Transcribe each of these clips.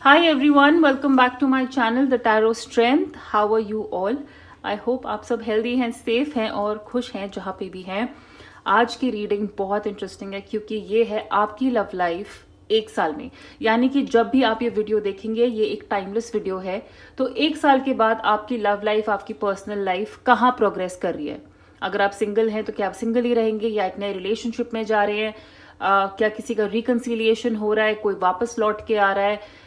Hi everyone, welcome back to my channel The Tarot Strength. How are you all? I hope आप सब healthy हैं, safe हैं और खुश हैं जहाँ पे भी हैं. आज की रीडिंग बहुत इंटरेस्टिंग है क्योंकि ये है आपकी लव लाइफ एक साल में. यानी कि जब भी आप ये वीडियो देखेंगे ये एक टाइमलेस वीडियो है. तो एक साल के बाद आपकी लव लाइफ, आपकी पर्सनल लाइफ कहाँ प्रोग्रेस कर रही है. अगर आप सिंगल हैं तो क्या आप सिंगल ही रहेंगे या एक नए रिलेशनशिप में जा रहे हैं. क्या किसी का रिकन्सिलिएशन हो रहा है, कोई वापस लौट के आ रहा है,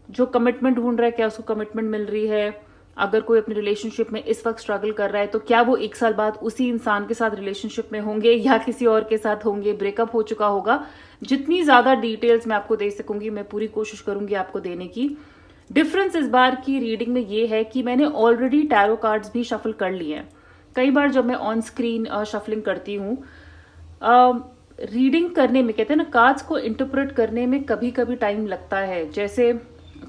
जो कमिटमेंट ढूंढ रहा है क्या उसको कमिटमेंट मिल रही है. अगर कोई अपने रिलेशनशिप में इस वक्त स्ट्रगल कर रहा है तो क्या वो एक साल बाद उसी इंसान के साथ रिलेशनशिप में होंगे या किसी और के साथ होंगे, ब्रेकअप हो चुका होगा. जितनी ज्यादा डिटेल्स मैं आपको दे सकूंगी मैं पूरी कोशिश करूंगी आपको देने की. डिफरेंस इस बार की रीडिंग में ये है कि मैंने ऑलरेडी टैरो कार्ड्स भी शफल कर लिए हैं. कई बार जब मैं ऑन स्क्रीन शफलिंग करती हूँ, रीडिंग करने में, कहते हैं ना, कार्ड्स को इंटरप्रेट करने में कभी कभी टाइम लगता है. जैसे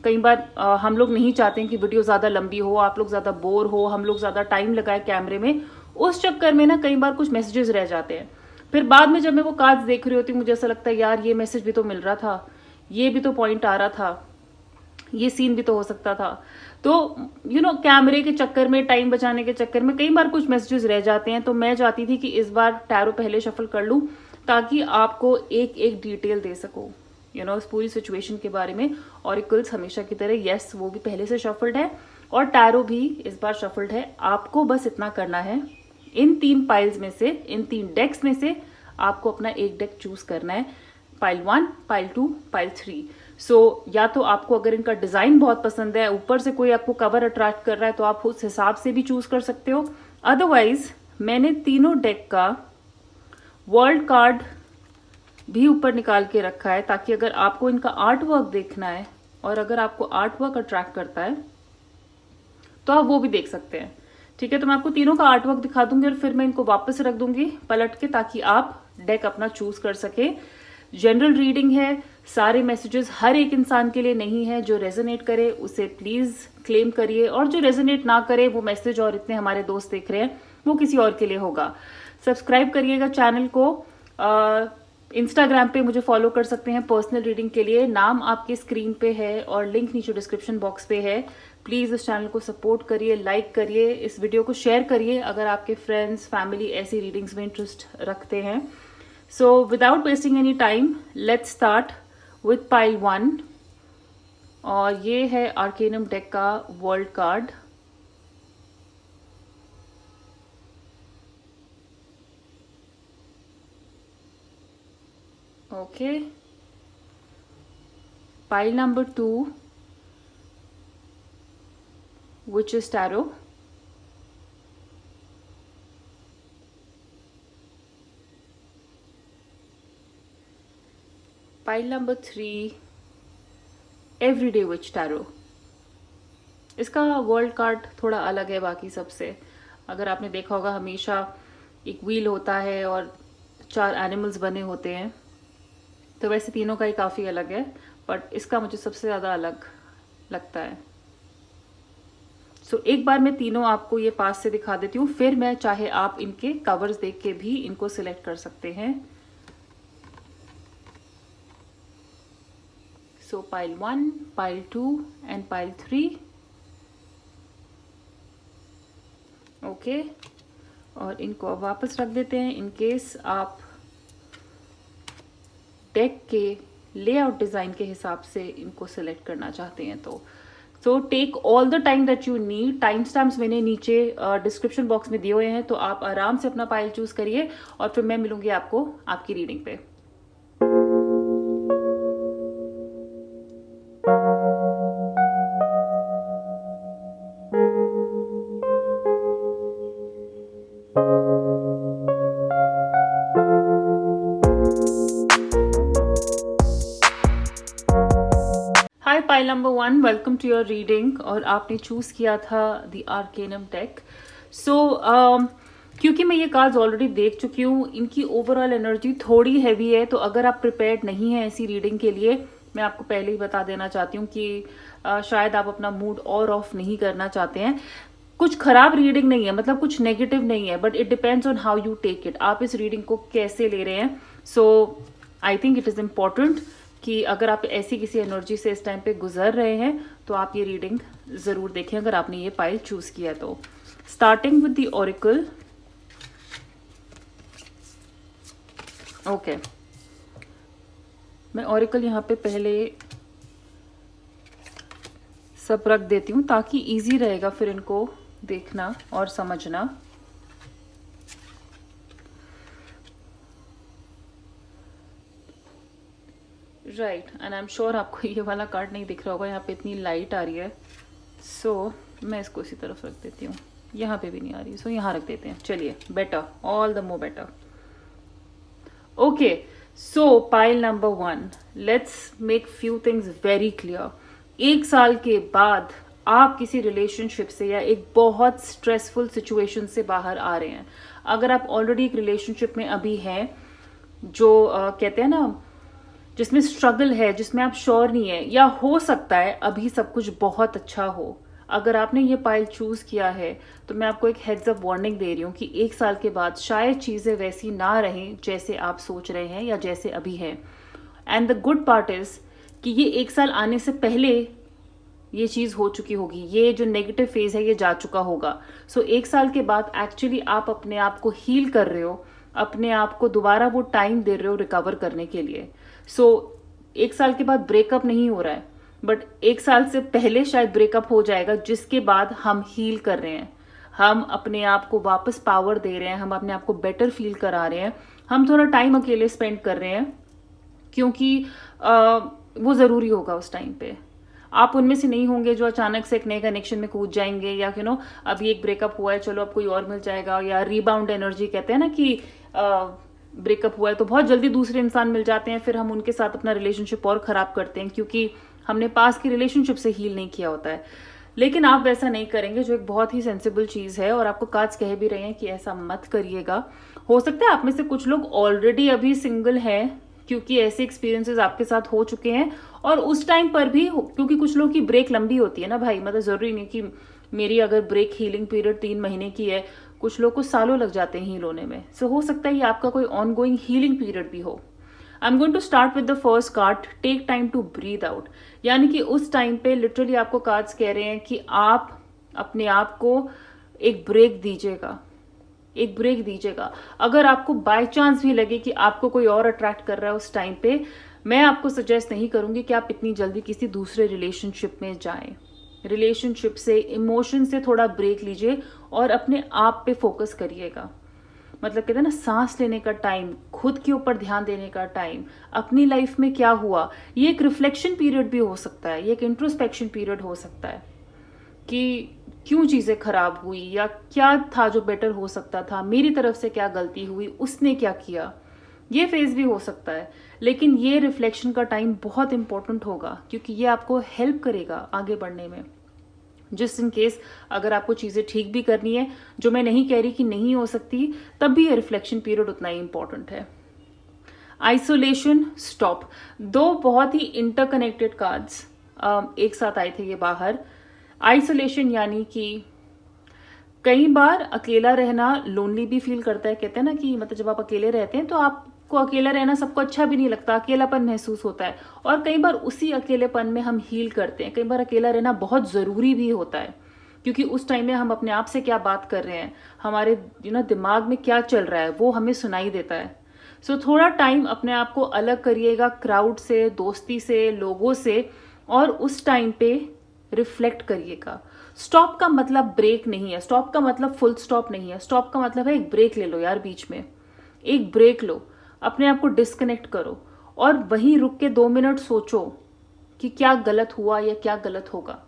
कई बार हम लोग नहीं चाहते हैं कि वीडियो ज़्यादा लंबी हो, आप लोग ज़्यादा बोर हो, हम लोग ज़्यादा टाइम लगाए कैमरे में. उस चक्कर में ना कई बार कुछ मैसेजेस रह जाते हैं. फिर बाद में जब मैं वो कार्ड्स देख रही होती हूँ मुझे ऐसा लगता है यार ये मैसेज भी तो मिल रहा था, ये भी तो पॉइंट आ रहा था, ये सीन भी तो हो सकता था. तो कैमरे के चक्कर में, टाइम बचाने के चक्कर में कई बार कुछ मैसेजेस रह जाते हैं. तो मैं चाहती थी कि इस बार टैरो पहले शफल कर लूँ ताकि आपको एक एक डिटेल दे सकूँ इस पूरी सिचुएशन के बारे में. ऑरिकल्स हमेशा की तरह, यस, वो भी पहले से शफल्ड है और टैरो भी इस बार शफल्ड है. आपको बस इतना करना है, इन 3 पाइल्स में से, इन 3 डेक्स में से आपको अपना एक डेक चूज करना है. Pile 1, pile 2, pile 3. सो या तो आपको अगर इनका डिजाइन बहुत पसंद है, ऊपर से कोई आपको कवर अट्रैक्ट कर रहा है तो आप उस हिसाब से भी चूज कर सकते हो. अदरवाइज मैंने तीनों डेक का वर्ल्ड कार्ड भी ऊपर निकाल के रखा है ताकि अगर आपको इनका आर्ट वर्क देखना है और अगर आपको आर्ट वर्क अट्रैक्ट करता है तो आप वो भी देख सकते हैं. ठीक है, तो मैं आपको तीनों का आर्ट वर्क दिखा दूंगी और फिर मैं इनको वापस रख दूंगी पलट के ताकि आप डेक अपना चूज कर सके. जनरल रीडिंग है, सारे मैसेजेस हर एक इंसान के लिए नहीं है. जो रेजोनेट करे उसे प्लीज क्लेम करिए और जो रेजोनेट ना करे वो मैसेज और इतने हमारे दोस्त देख रहे हैं वो किसी और के लिए होगा. सब्सक्राइब करिएगा चैनल को. इंस्टाग्राम पे मुझे फॉलो कर सकते हैं पर्सनल रीडिंग के लिए. नाम आपके स्क्रीन पे है और लिंक नीचे डिस्क्रिप्शन बॉक्स पे है. प्लीज इस चैनल को सपोर्ट करिए, लाइक करिए, इस वीडियो को शेयर करिए अगर आपके फ्रेंड्स, फैमिली ऐसी रीडिंग्स में इंटरेस्ट रखते हैं. So without wasting any time let's start with pile 1 और ये है आर्केनम डेक का world card. Okay. Pile number 2, which is tarot. Pile number 3, everyday witch tarot. इसका वर्ल्ड कार्ड थोड़ा अलग है बाकी सबसे. अगर आपने देखा होगा हमेशा एक व्हील होता है और 4 एनिमल्स बने होते हैं, तो वैसे तीनों का ही काफ़ी अलग है बट इसका मुझे सबसे ज़्यादा अलग लगता है. सो एक बार मैं तीनों आपको ये पास से दिखा देती हूँ, फिर मैं चाहे आप इनके कवर्स देख के भी इनको सिलेक्ट कर सकते हैं. So pile 1, pile 2 and pile 3. Okay, और इनको अब वापस रख देते हैं इन केस आप डेक के लेआउट डिजाइन के हिसाब से इनको सिलेक्ट करना चाहते हैं तो. So take all the time that you need. Time stamps मैंने नीचे डिस्क्रिप्शन बॉक्स में दिए हुए हैं तो आप आराम से अपना पाइल चूज करिए और फिर मैं मिलूंगी आपको आपकी रीडिंग पे. Hi pile number 1, welcome to your reading. और आपने चूज किया था द आर्केनम डेक. सो क्योंकि मैं ये कार्ड्स ऑलरेडी देख चुकी हूँ, इनकी ओवरऑल एनर्जी थोड़ी हैवी है. तो अगर आप प्रिपेयर्ड नहीं है ऐसी रीडिंग के लिए, मैं आपको पहले ही बता देना चाहती हूँ कि शायद आप अपना मूड और ऑफ नहीं करना चाहते हैं. कुछ खराब रीडिंग नहीं है, मतलब कुछ नेगेटिव नहीं है, but it depends on how you take it. आप इस रीडिंग को कैसे ले रहे हैं. So I think it is important कि अगर आप ऐसी किसी एनर्जी से इस टाइम पे गुजर रहे हैं तो आप ये रीडिंग ज़रूर देखें अगर आपने ये पाइल चूज़ किया है तो। Starting with the oracle. Okay, मैं ऑरिकल यहाँ पे पहले सब रख देती हूँ ताकि इजी रहेगा फिर इनको देखना और समझना। Right, and I am sure आपको ये वाला कार्ड नहीं दिख रहा होगा, यहाँ पे इतनी लाइट आ रही है। सो मैं इसको इसी तरफ रख देती हूँ, यहाँ पे भी नहीं आ रही, सो यहाँ रख देते हैं। चलिए, better, all the more better. Okay, so pile number 1, let's make few things very clear. 1 साल के बाद आप किसी रिलेशनशिप से या एक बहुत स्ट्रेसफुल सिचुएशन से बाहर आ रहे हैं। अगर आप ऑलरेडी एक रिलेशनशिप में अभी हैं जो कहते हैं ना, जिसमें स्ट्रगल है, जिसमें आप श्योर नहीं है, या हो सकता है अभी सब कुछ बहुत अच्छा हो, अगर आपने ये पाइल चूज किया है तो मैं आपको एक हेड्स अप वार्निंग दे रही हूँ कि 1 साल के बाद शायद चीजें वैसी ना रहें जैसे आप सोच रहे हैं या जैसे अभी है। And the good part is कि ये 1 साल आने से पहले ये चीज हो चुकी होगी, ये जो नेगेटिव फेज है ये जा चुका होगा। सो 1 साल के बाद एक्चुअली आप अपने आप को हील कर रहे हो, अपने आप को दोबारा वो टाइम दे रहे हो रिकवर करने के लिए। सो 1 साल के बाद ब्रेकअप नहीं हो रहा है, बट 1 साल से पहले शायद ब्रेकअप हो जाएगा, जिसके बाद हम हील कर रहे हैं, हम अपने आप को वापस पावर दे रहे हैं, हम अपने आप को बेटर फील करा रहे हैं, हम थोड़ा टाइम अकेले स्पेंड कर रहे हैं क्योंकि वो ज़रूरी होगा उस टाइम पे। आप उनमें से नहीं होंगे जो अचानक से एक नए कनेक्शन में कूद जाएंगे, या अभी एक ब्रेकअप हुआ है चलो अब कोई और मिल जाएगा, या रीबाउंड एनर्जी कहते हैं ना कि ब्रेकअप हुआ है तो बहुत जल्दी दूसरे इंसान मिल जाते हैं, फिर हम उनके साथ अपना रिलेशनशिप और ख़राब करते हैं क्योंकि हमने पास की रिलेशनशिप से हील नहीं किया होता है। लेकिन आप वैसा नहीं करेंगे, जो एक बहुत ही सेंसिबल चीज़ है, और आपको कार्ड्स कह भी रहे हैं कि ऐसा मत करिएगा। हो सकता है आप में से कुछ लोग ऑलरेडी अभी सिंगल हैं क्योंकि ऐसे एक्सपीरियंसेस आपके साथ हो चुके हैं, और उस टाइम पर भी क्योंकि कुछ लोगों की ब्रेक लंबी होती है ना भाई, मतलब ज़रूरी नहीं कि मेरी अगर ब्रेक हीलिंग पीरियड 3 महीने की है, कुछ लोग को सालों लग जाते हैं हील होने में। सो हो सकता है ये आपका कोई ऑन गोइंग हीलिंग पीरियड भी हो। I am going to start with the first card, take time to breathe out. यानी कि उस टाइम पे लिटरली आपको कार्ड्स कह रहे हैं कि आप अपने आप को एक ब्रेक दीजिएगा, एक ब्रेक दीजिएगा। अगर आपको बाय चांस भी लगे कि आपको कोई और अट्रैक्ट कर रहा है उस टाइम पे, मैं आपको सजेस्ट नहीं करूंगी कि आप इतनी जल्दी किसी दूसरे रिलेशनशिप में जाएं। रिलेशनशिप से, इमोशन से थोड़ा ब्रेक लीजिए और अपने आप पे फोकस करिएगा। मतलब कहते हैं ना, सांस लेने का टाइम, खुद के ऊपर ध्यान देने का टाइम, अपनी लाइफ में क्या हुआ, ये एक रिफ्लेक्शन पीरियड भी हो सकता है, ये एक इंट्रोस्पेक्शन पीरियड हो सकता है कि क्यों चीज़ें खराब हुई या क्या था जो बेटर हो सकता था, मेरी तरफ से क्या गलती हुई, उसने क्या किया, ये फेज भी हो सकता है। लेकिन ये रिफ्लेक्शन का टाइम बहुत इंपॉर्टेंट होगा क्योंकि ये आपको हेल्प करेगा आगे बढ़ने में। जिस इन केस अगर आपको चीज़ें ठीक भी करनी है, जो मैं नहीं कह रही कि नहीं हो सकती, तब भी ये रिफ्लेक्शन पीरियड उतना ही इंपॉर्टेंट है। आइसोलेशन, स्टॉप, 2 बहुत ही इंटरकनेक्टेड कार्ड्स एक साथ आए थे ये बाहर। आइसोलेशन यानी कि कई बार अकेला रहना लोनली भी फील करता है। कहते हैं ना कि मतलब जब आप अकेले रहते हैं तो आपको अकेला रहना सबको अच्छा भी नहीं लगता, अकेलापन महसूस होता है, और कई बार उसी अकेलेपन में हम हील करते हैं। कई बार अकेला रहना बहुत ज़रूरी भी होता है क्योंकि उस टाइम में हम अपने आप से क्या बात कर रहे हैं, हमारे दिमाग में क्या चल रहा है, वो हमें सुनाई देता है। सो थोड़ा टाइम अपने आप को अलग करिएगा क्राउड से, दोस्ती से, लोगों से, और उस टाइम पे रिफ्लेक्ट करिएगा। स्टॉप का मतलब ब्रेक नहीं है, स्टॉप का मतलब फुल स्टॉप नहीं है, स्टॉप का मतलब है एक ब्रेक ले लो यार, बीच में एक ब्रेक लो, अपने आप को डिस्कनेक्ट करो और वहीं रुक के 2 मिनट सोचो कि क्या गलत हुआ या क्या गलत होगा।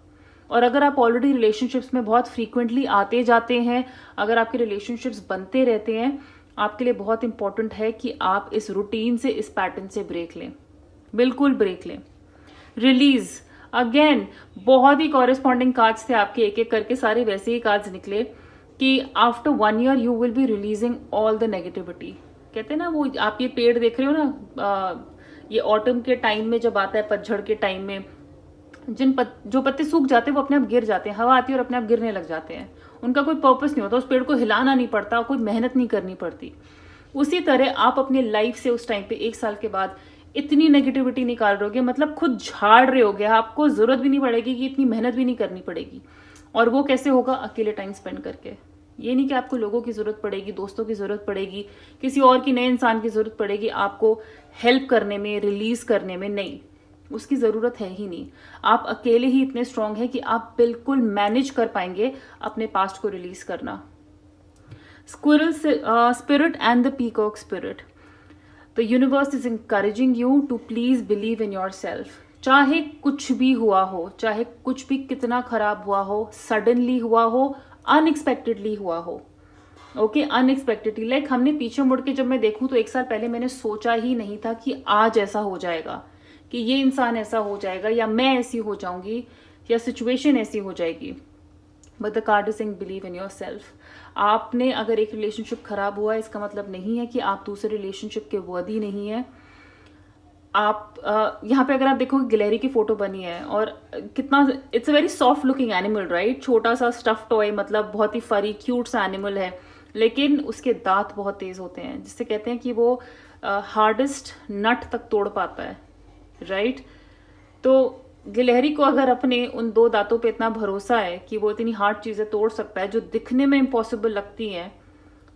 और अगर आप ऑलरेडी रिलेशनशिप्स में बहुत फ्रीक्वेंटली आते जाते हैं, अगर आपके रिलेशनशिप्स बनते रहते हैं, आपके लिए बहुत इंपॉर्टेंट है कि आप इस रूटीन से, इस पैटर्न से ब्रेक लें, बिल्कुल ब्रेक लें। रिलीज, अगेन बहुत ही कॉरेस्पॉन्डिंग कार्ड्स थे आपके, एक एक करके सारे वैसे ही कार्ड्स निकले कि after 1 year you will be releasing all the negativity. कहते हैं ना, वो आप ये पेड़ देख रहे हो ना, ये ऑटम के टाइम में जब आता है, पतझड़ के टाइम में जो पत्ते सूख जाते हैं वो अपने आप गिर जाते हैं, हवा आती है और अपने आप गिरने लग जाते हैं, उनका कोई पर्पस नहीं होता, उस पेड़ को हिलाना नहीं पड़ता, कोई मेहनत नहीं करनी पड़ती। उसी तरह आप अपने लाइफ से उस टाइम पे 1 साल के बाद इतनी नेगेटिविटी निकाल रहे होगे, मतलब खुद झाड़ रहे होगे, आपको जरूरत भी नहीं पड़ेगी कि इतनी मेहनत भी नहीं करनी पड़ेगी। और वो कैसे होगा? अकेले टाइम स्पेंड करके। ये नहीं कि आपको लोगों की जरूरत पड़ेगी, दोस्तों की जरूरत पड़ेगी, किसी और की नए इंसान की जरूरत पड़ेगी आपको हेल्प करने में, रिलीज करने में, नहीं, उसकी जरूरत है ही नहीं। आप अकेले ही इतने स्ट्रांग हैं कि आप बिल्कुल मैनेज कर पाएंगे अपने पास्ट को रिलीज करना। Squirrel spirit and the peacock spirit. The universe is encouraging you to please believe in yourself। चाहे कुछ भी हुआ हो, चाहे कुछ भी कितना खराब हुआ हो, सडनली हुआ हो, अनएक्सपेक्टेडली हुआ हो, ओके, अनएक्सपेक्टेडली, लाइक हमने पीछे मुड़ के जब मैं देखूं तो 1 साल पहले मैंने सोचा ही नहीं था कि आज ऐसा हो जाएगा, कि ये इंसान ऐसा हो जाएगा, या मैं ऐसी हो जाऊंगी, या सिचुएशन ऐसी हो जाएगी। But the card is saying believe in your self. आपने अगर एक रिलेशनशिप खराब हुआ है, इसका मतलब नहीं है कि आप दूसरे रिलेशनशिप के वर्दी नहीं है। आप यहाँ पे अगर आप देखोगे गिलहरी की फोटो बनी है, और कितना, it's a very soft looking animal, right, छोटा सा स्टफ टॉय, मतलब बहुत ही फरी क्यूट सा एनिमल है, लेकिन उसके दांत बहुत तेज होते हैं, जिससे कहते हैं कि वो हार्डेस्ट नट तक तोड़ पाता है, राइट। तो गिलहरी को अगर अपने उन 2 दांतों पे इतना भरोसा है कि वो इतनी हार्ड चीजें तोड़ सकता है जो दिखने में इम्पॉसिबल लगती हैं,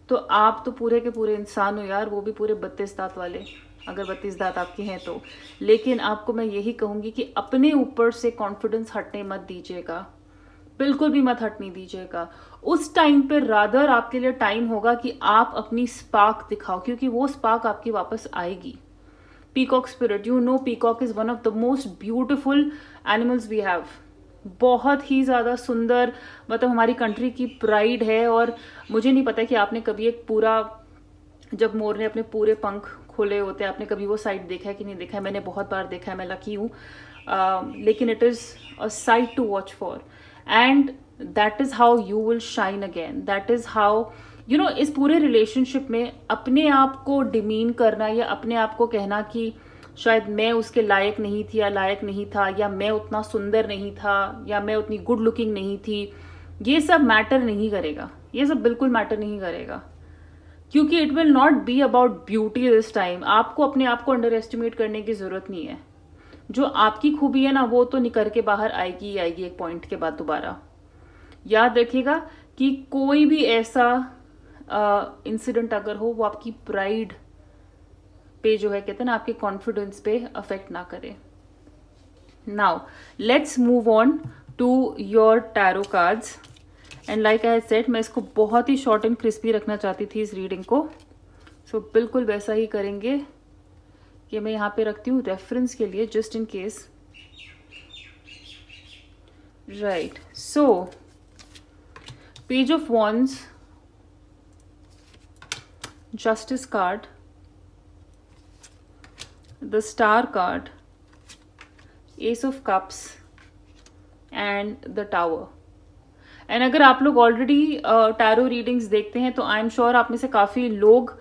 तो आप तो पूरे के पूरे इंसान हो यार, वो भी पूरे 32 दांत वाले, अगर 32 दांत आपके हैं तो। लेकिन आपको मैं यही कहूंगी कि अपने ऊपर से कॉन्फिडेंस हटने मत दीजिएगा, बिल्कुल भी मत हटने दीजिएगा। उस टाइम पे रादर आपके लिए टाइम होगा कि आप अपनी स्पार्क दिखाओ, क्योंकि वो स्पार्क आपकी वापस आएगी। Peacock spirit, you know peacock is one of the most beautiful animals we have. बहुत ही ज्यादा सुंदर, मतलब हमारी कंट्री की प्राइड है। और मुझे नहीं पता कि आपने कभी एक पूरा, जब मोर ने अपने पूरे पंख खोले होते हैं, आपने कभी वो साइट देखा है कि नहीं देखा है? मैंने बहुत बार देखा है, मैं लकी हूँ, लेकिन it is a sight to watch for, and that is how you will shine again. That is how you know, इस पूरे रिलेशनशिप में अपने आप को डिमीन करना, या अपने आप को कहना कि शायद मैं उसके लायक नहीं थी, या लायक नहीं था, या मैं उतना सुंदर नहीं था, या मैं उतनी गुड लुकिंग नहीं थी, ये सब मैटर नहीं करेगा, ये सब बिल्कुल मैटर नहीं करेगा, क्योंकि it will not be about beauty this time. आपको अपने आप को अंडर एस्टिमेट करने की जरूरत नहीं है। जो आपकी खूबी है ना, वो तो निकल के बाहर आएगी ही आएगी एक पॉइंट के बाद दोबारा। याद रखिएगा कि कोई भी ऐसा इंसिडेंट अगर हो, वो आपकी प्राइड पे, जो है कहते हैं ना, आपके कॉन्फिडेंस पे अफेक्ट ना करे। Now let's move on to your tarot cards, and like I said, मैं इसको बहुत ही शॉर्ट एंड क्रिस्पी रखना चाहती थी इस रीडिंग को, सो बिल्कुल वैसा ही करेंगे कि मैं यहाँ पे रखती हूँ रेफरेंस के लिए, just in case, right. So page of wands, Justice card, the Star card, Ace of Cups and the Tower। And अगर आप लोग ऑलरेडी टैरो रीडिंग्स देखते हैं तो आई एम श्योर आप में से काफ़ी लोग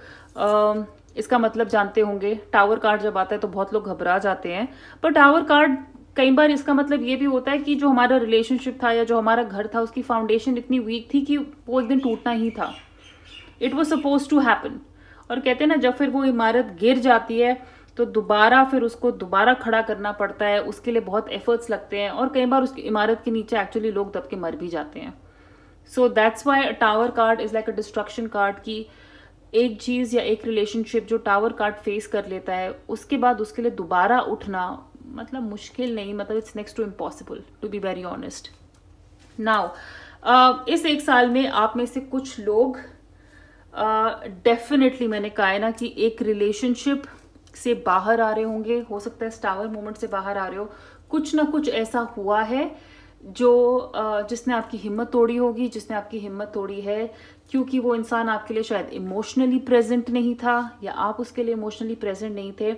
इसका मतलब जानते होंगे। टावर कार्ड जब आता है तो बहुत लोग घबरा जाते हैं, पर टावर कार्ड कई बार इसका मतलब ये भी होता है कि जो हमारा रिलेशनशिप था या जो हमारा घर था, उसकी फाउंडेशन इतनी वीक थी कि वो एक दिन टूटना ही था। It was suppose to happen. और कहते हैं ना, जब फिर वो इमारत गिर जाती है तो दोबारा फिर उसको दोबारा खड़ा करना पड़ता है, उसके लिए बहुत एफर्ट्स लगते हैं, और कई बार उसकी इमारत के नीचे एक्चुअली लोग दब के मर भी जाते हैं। So that's why tower card is like a destruction card, की एक चीज या एक रिलेशनशिप जो टावर कार्ड फेस कर लेता है, उसके बाद उसके लिए दोबारा उठना मतलब मुश्किल नहीं, मतलब it's next to impossible, to be very honest. Now इस 1 साल में आप में से कुछ लोग डेफिनेटली मैंने कहा है ना कि एक रिलेशनशिप से बाहर आ रहे होंगे, हो सकता है टावर मोमेंट से बाहर आ रहे हो। कुछ ना कुछ ऐसा हुआ है जो जिसने आपकी हिम्मत तोड़ी होगी, जिसने आपकी हिम्मत तोड़ी है क्योंकि वो इंसान आपके लिए शायद इमोशनली प्रेजेंट नहीं था, या आप उसके लिए इमोशनली प्रेजेंट नहीं थे,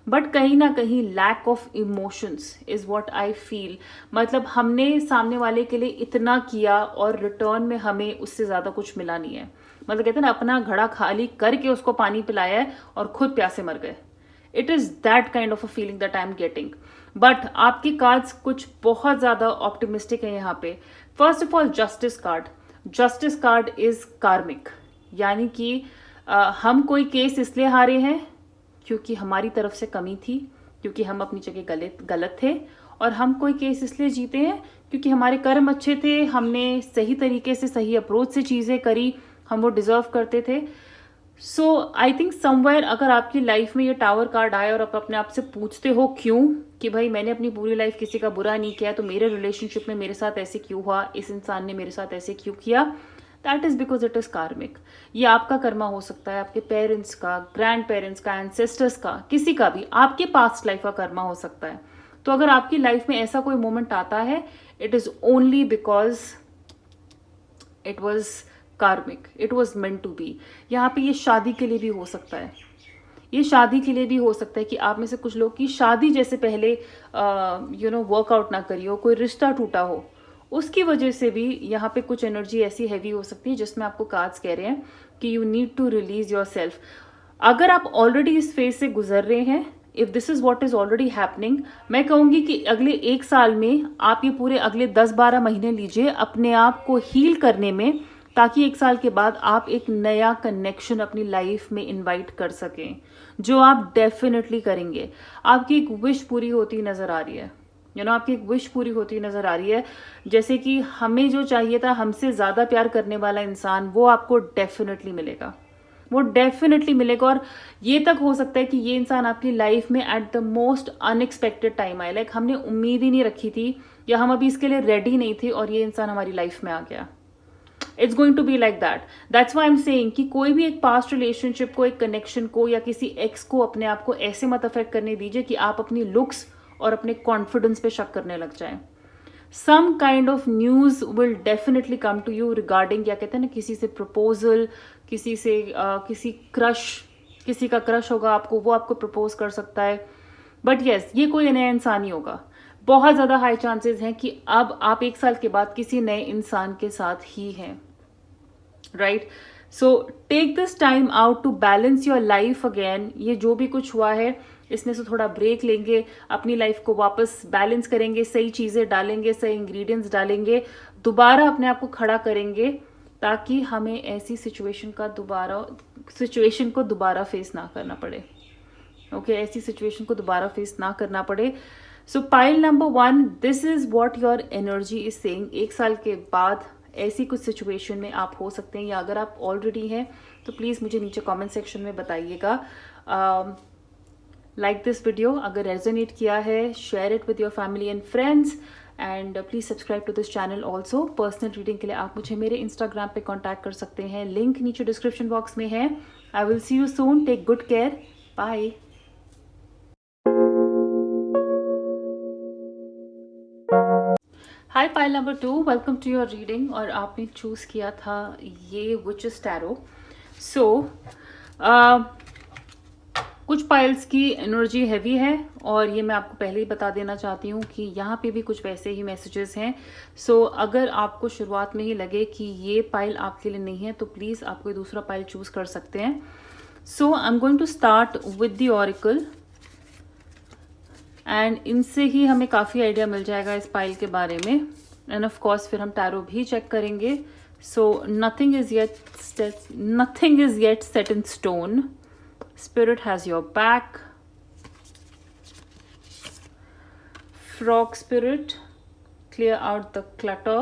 बट कहीं ना कहीं lack of emotions is what I feel. मतलब हमने सामने वाले के लिए इतना किया और रिटर्न में हमें उससे ज्यादा कुछ मिला नहीं है। मतलब कहते हैं ना, अपना घड़ा खाली करके उसको पानी पिलाया है और खुद प्यासे मर गए। It is that kind of a feeling that I am getting. But आपके कार्ड्स कुछ बहुत ज्यादा ऑप्टिमिस्टिक है यहाँ पे। First of all justice card. Justice card is कार्मिक, यानी कि हम कोई केस इसलिए हारे हैं क्योंकि हमारी तरफ से कमी थी, क्योंकि हम अपनी जगह गलत थे, और हम कोई केस इसलिए जीते हैं क्योंकि हमारे कर्म अच्छे थे, हमने सही तरीके से सही अप्रोच से चीज़ें करी, हम वो डिज़र्व करते थे। सो आई थिंक समवेयर अगर आपकी लाइफ में ये टावर कार्ड आए और आप अपने आप से पूछते हो क्यों, कि भाई मैंने अपनी पूरी लाइफ किसी का बुरा नहीं किया, तो मेरे रिलेशनशिप में मेरे साथ ऐसे क्यों हुआ, इस इंसान ने मेरे साथ ऐसे क्यों किया, that is because it is कार्मिक। ये आपका कर्मा हो सकता है, आपके पेरेंट्स का, ग्रैंड पेरेंट्स का, एंसेस्टर्स का, किसी का भी, आपके पास्ट लाइफ का कर्मा हो सकता है। तो अगर आपकी लाइफ में ऐसा कोई मोमेंट आता है, it is only because it was karmic, it was meant to be. यहाँ पे ये शादी के लिए भी हो सकता है, ये शादी के लिए भी हो सकता है कि आप में से कुछ लोग की शादी जैसे पहले वर्कआउट ना करी हो, कोई रिश्ता टूटा हो, उसकी वजह से भी यहाँ पे कुछ एनर्जी ऐसी हैवी हो सकती है जिसमें आपको कार्ड्स कह रहे हैं कि you need to release yourself. अगर आप ऑलरेडी इस फेज से गुजर रहे हैं, if this is what is already happening, मैं कहूंगी कि अगले 1 साल में आप ये पूरे अगले 10-12 महीने लीजिए अपने आप को हील करने में, ताकि 1 साल के बाद आप एक नया कनेक्शन अपनी लाइफ में इनवाइट कर सकें, जो आप डेफिनेटली करेंगे। आपकी एक विश पूरी होती नजर आ रही है, आपकी एक विश पूरी होती नजर आ रही है, जैसे कि हमें जो चाहिए था, हमसे ज्यादा प्यार करने वाला इंसान, वो आपको डेफिनेटली मिलेगा, वो डेफिनेटली मिलेगा। और ये तक हो सकता है कि ये इंसान आपकी लाइफ में at the most unexpected time आए, लाइक हमने उम्मीद ही नहीं रखी थी, या हम अभी इसके लिए रेडी नहीं थे, और ये इंसान हमारी लाइफ में आ गया। It's going to be like that. That's why I am saying कि कोई भी एक पास्ट रिलेशनशिप को, एक कनेक्शन को, या किसी एक्स को अपने आप को ऐसे मत अफेक्ट करने दीजिए कि आप अपनी लुक्स और अपने कॉन्फिडेंस पे शक करने लग जाएं। Some kind of news will definitely come to you regarding, क्या कहते हैं ना, किसी से प्रपोजल, किसी से किसी क्रश, किसी का क्रश होगा आपको, वो आपको प्रपोज कर सकता है। बट येस, ये कोई नया इंसान ही होगा। बहुत ज्यादा हाई चांसेस हैं कि अब आप 1 साल के बाद किसी नए इंसान के साथ ही हैं, right? So take this time out to balance your life again. ये जो भी कुछ हुआ है, इसमें से थोड़ा ब्रेक लेंगे, अपनी लाइफ को वापस बैलेंस करेंगे, सही चीजें डालेंगे, सही इंग्रेडिएंट्स डालेंगे, दोबारा अपने आप को खड़ा करेंगे, ताकि हमें ऐसी सिचुएशन को दोबारा फेस ना करना पड़े। ओके, ऐसी सिचुएशन को दोबारा फेस ना करना पड़े। सो pile number 1, this is what your energy is saying. 1 साल के बाद ऐसी कुछ सिचुएशन में आप हो सकते हैं, या अगर आप ऑलरेडी हैं तो प्लीज मुझे नीचे कमेंट सेक्शन में बताइएगा। लाइक दिस वीडियो अगर रेजोनेट किया है, share it with your family and friends, and please subscribe to this channel also. Personal reading के लिए आप मुझे मेरे इंस्टाग्राम पे कॉन्टैक्ट कर सकते हैं, लिंक नीचे डिस्क्रिप्शन बॉक्स में है। I will see you soon, take good care, bye. Hi pile number 2, welcome to your reading. और आपने चूज किया था ये विचेस टैरो। सो कुछ पाइल्स की एनर्जी हैवी है, और ये मैं आपको पहले ही बता देना चाहती हूँ कि यहाँ पे भी कुछ वैसे ही मैसेजेस हैं। सो अगर आपको शुरुआत में ही लगे कि ये पाइल आपके लिए नहीं है, तो प्लीज़ आप कोई दूसरा पाइल चूज कर सकते हैं। So I am going to start with the oracle, and इनसे ही हमें काफ़ी आइडिया मिल जाएगा इस पाइल के बारे में, एंड ऑफ कोर्स फिर हम टैरो भी चेक करेंगे। So nothing is yet set in stone. Spirit has your back. Frog spirit, clear out the clutter.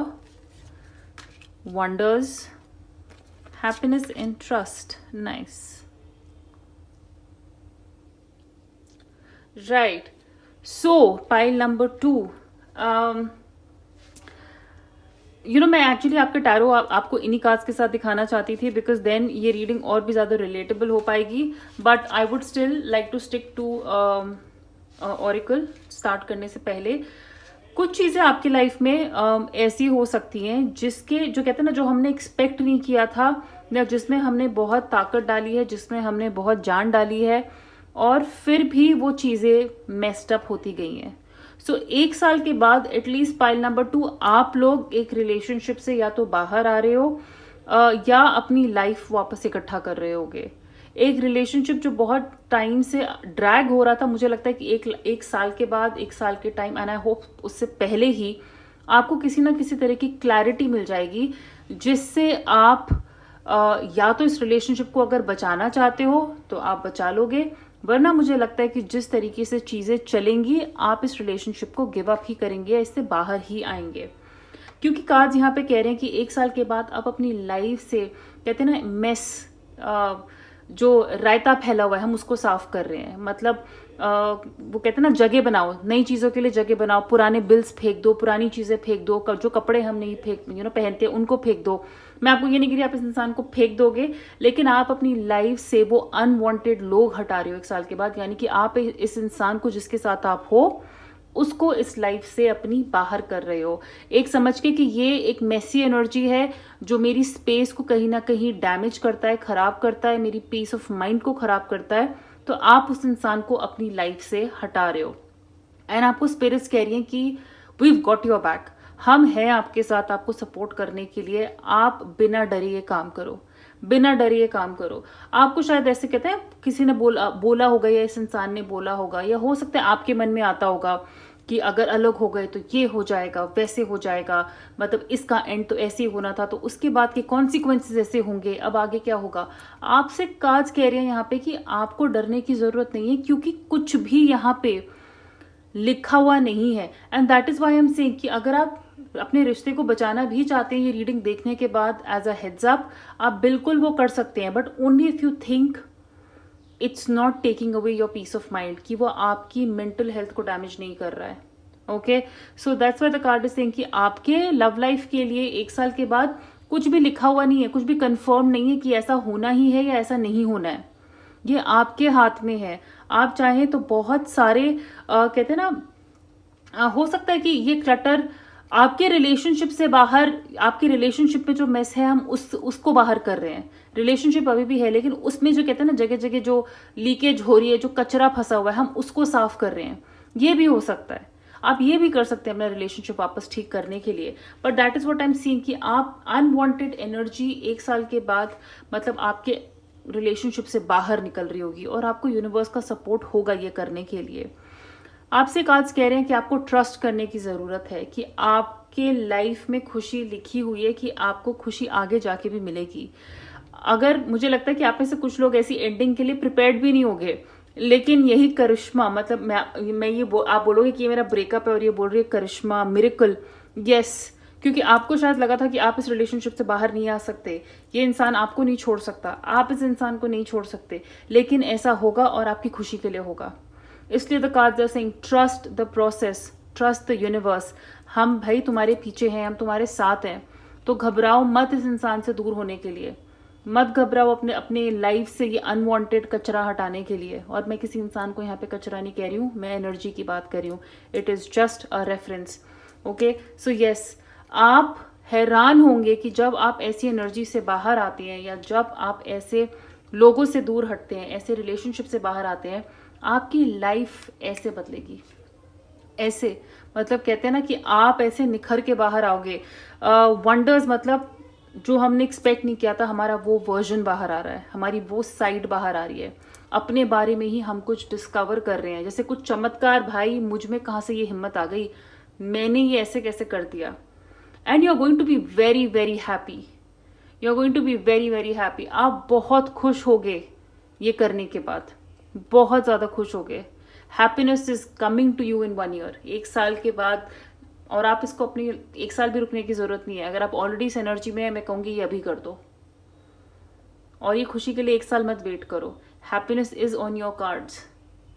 Wonders, happiness and trust. Nice. Right. So pile number 2. मैं actually आपके tarot आपको इन्हीं cards के साथ दिखाना चाहती थी, बिकॉज देन ये रीडिंग और भी ज़्यादा रिलेटेबल हो पाएगी। But I would still like to stick to oracle start करने से पहले। कुछ चीज़ें आपकी लाइफ में ऐसी हो सकती हैं जिसके, जो कहते हैं ना, जो हमने एक्सपेक्ट नहीं किया था, या जिसमें हमने बहुत ताकत डाली है, जिसमें हमने बहुत जान डाली है, और फिर भी वो चीज़ें मेस्ड अप होती गई हैं। सो 1 साल के बाद एटलीस्ट पाइल नंबर 2, आप लोग एक रिलेशनशिप से या तो बाहर आ रहे हो, या अपनी लाइफ वापस इकट्ठा कर रहे होगे। एक रिलेशनशिप जो बहुत टाइम से ड्रैग हो रहा था, मुझे लगता है कि एक साल के बाद, 1 साल के टाइम, एंड आई होप उससे पहले ही आपको किसी ना किसी तरह की क्लैरिटी मिल जाएगी, जिससे आप या तो इस रिलेशनशिप को अगर बचाना चाहते हो तो आप बचा लोगे, वरना मुझे लगता है कि जिस तरीके से चीज़ें चलेंगी आप इस रिलेशनशिप को गिव अप ही करेंगे, इससे बाहर ही आएंगे। क्योंकि कार्ड्स यहाँ पे कह रहे हैं कि 1 साल के बाद आप अपनी लाइफ से, कहते हैं ना मेस, जो रायता फैला हुआ है हम उसको साफ कर रहे हैं। मतलब वो कहते हैं ना जगह बनाओ, नई चीज़ों के लिए जगह बनाओ, पुराने बिल्स फेंक दो, पुरानी चीज़ें फेंक दो, जो कपड़े हम नहीं पहनते उनको फेंक दो। मैं आपको ये नहीं कह रही आप इस इंसान को फेंक दोगे, लेकिन आप अपनी लाइफ से वो अनवांटेड लोग हटा रहे हो 1 साल के बाद। यानी कि आप इस इंसान को जिसके साथ आप हो उसको इस लाइफ से अपनी बाहर कर रहे हो, एक समझ के कि ये एक मेसी एनर्जी है जो मेरी स्पेस को कहीं ना कहीं डैमेज करता है, खराब करता है, मेरी पीस ऑफ माइंड को खराब करता है। तो आप उस इंसान को अपनी लाइफ से हटा रहे हो। एंड आपको स्पिरिट्स कह रही हैं कि वीव गॉट योर बैक, हम हैं आपके साथ, आपको सपोर्ट करने के लिए। आप बिना डरे ये काम करो, बिना डरे ये काम करो। आपको शायद ऐसे कहते हैं किसी ने बोला होगा, या इस इंसान ने बोला होगा, या हो सकता है आपके मन में आता होगा कि अगर अलग हो गए तो ये हो जाएगा, वैसे हो जाएगा, मतलब इसका एंड तो ऐसे ही होना था, तो उसके बाद के कॉन्सिक्वेंसेस ऐसे होंगे, अब आगे क्या होगा। आपसे कार्ड्स कह रहे हैं यहाँ पे कि आपको डरने की जरूरत नहीं है, क्योंकि कुछ भी यहाँ पे लिखा हुआ नहीं है। And that is why I am saying कि अगर आप अपने रिश्ते को बचाना भी चाहते हैं ये रीडिंग देखने के बाद, एज अ हेड्स अप आप बिल्कुल वो कर सकते हैं, but only if you think it's not taking away your peace of mind, कि वो आपकी मेंटल हेल्थ को डैमेज नहीं कर रहा है। Okay, so that's why the card is saying कि आपके लव लाइफ के लिए 1 साल के बाद कुछ भी लिखा हुआ नहीं है, कुछ भी कंफर्म नहीं है कि ऐसा होना ही है या ऐसा नहीं होना है। ये आपके हाथ में है। आप चाहें तो बहुत सारे कहते हैं ना, हो सकता है कि ये क्लटर आपके रिलेशनशिप से बाहर, आपके रिलेशनशिप में जो मेस है हम उसको बाहर कर रहे हैं। रिलेशनशिप अभी भी है, लेकिन उसमें जो कहते हैं ना जगह जगह जो लीकेज हो रही है, जो कचरा फंसा हुआ है, हम उसको साफ कर रहे हैं। ये भी हो सकता है, आप ये भी कर सकते हैं अपना रिलेशनशिप वापस ठीक करने के लिए। But that is what I am seeing कि आप अनवांटेड एनर्जी 1 साल के बाद, मतलब आपके रिलेशनशिप से बाहर निकल रही होगी, और आपको यूनिवर्स का सपोर्ट होगा ये करने के लिए। आपसे कार्ड्स कह रहे हैं कि आपको ट्रस्ट करने की ज़रूरत है, कि आपके लाइफ में खुशी लिखी हुई है, कि आपको खुशी आगे जाके भी मिलेगी। अगर मुझे लगता है कि आप में से कुछ लोग ऐसी एंडिंग के लिए प्रिपेयर्ड भी नहीं होंगे, लेकिन यही करिश्मा, मतलब मैं ये आप बोलोगे कि ये मेरा ब्रेकअप है, और ये बोल रही है करिश्मा, मिरेकल, यस, क्योंकि आपको शायद लगा था कि आप इस रिलेशनशिप से बाहर नहीं आ सकते, ये इंसान आपको नहीं छोड़ सकता, आप इस इंसान को नहीं छोड़ सकते, लेकिन ऐसा होगा और आपकी खुशी के लिए होगा। इसलिए the cards are saying trust the process, trust the universe. हम भाई तुम्हारे पीछे हैं, हम तुम्हारे साथ हैं, तो घबराओ मत इस इंसान से दूर होने के लिए, मत घबराओ अपने लाइफ से ये अनवांटेड कचरा हटाने के लिए। और मैं किसी इंसान को यहाँ पे कचरा नहीं कह रही हूँ, मैं एनर्जी की बात कर रही हूँ। It is just a reference. Okay, so yes, आप हैरान होंगे कि जब आप ऐसी एनर्जी से बाहर आते हैं, या जब आप ऐसे लोगों से दूर हटते हैं, ऐसे रिलेशनशिप से बाहर आते हैं, आपकी लाइफ ऐसे बदलेगी, ऐसे, मतलब कहते हैं ना कि आप ऐसे निखर के बाहर आओगे। वंडर्स, मतलब जो हमने एक्सपेक्ट नहीं किया था, हमारा वो वर्जन बाहर आ रहा है, हमारी वो साइड बाहर आ रही है, अपने बारे में ही हम कुछ डिस्कवर कर रहे हैं, जैसे कुछ चमत्कार। भाई मुझ में कहाँ से ये हिम्मत आ गई, मैंने ये ऐसे कैसे कर दिया। And you are going to be very very happy, you are going to be very very happy. आप बहुत खुश होगे ये करने के बाद, बहुत ज़्यादा खुश होगे। Happiness is coming to you in 1 year, 1 साल के बाद। और आप इसको अपनी 1 साल भी रुकने की ज़रूरत नहीं है। अगर आप ऑलरेडी इस एनर्जी में है, मैं कहूँगी ये अभी कर दो, और ये खुशी के लिए 1 साल मत वेट करो। Happiness is on your cards,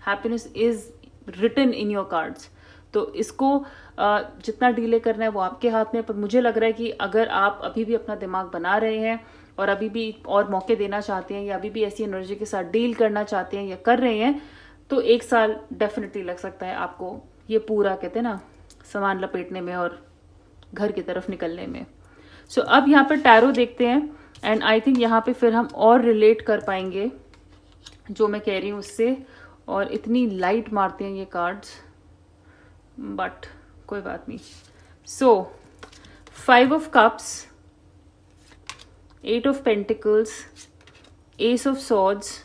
happiness is written in your cards. तो इसको जितना डिले करना है वो आपके हाथ में। पर मुझे लग रहा है कि अगर आप अभी भी अपना दिमाग बना रहे हैं, और अभी भी और मौके देना चाहते हैं, या अभी भी ऐसी एनर्जी के साथ डील करना चाहते हैं, या कर रहे हैं, तो 1 साल डेफिनेटली लग सकता है आपको ये पूरा, कहते हैं ना, सामान लपेटने में और घर की तरफ निकलने में। सो अब यहाँ पर टैरो देखते हैं, एंड आई थिंक यहाँ पे फिर हम और रिलेट कर पाएंगे जो मैं कह रही हूँ उससे। और इतनी लाइट मारते हैं ये कार्ड्स, बट कोई बात नहीं। सो 5 of cups, 8 of pentacles, ace of swords,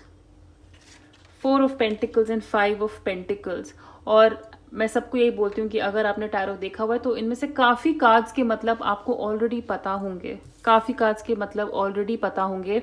4 of pentacles and 5 of pentacles. और मैं सबको यही बोलती हूँ कि अगर आपने टैरो देखा हुआ है तो इनमें से काफ़ी कार्ड्स के मतलब आपको ऑलरेडी पता होंगे, काफ़ी कार्ड्स के मतलब ऑलरेडी पता होंगे।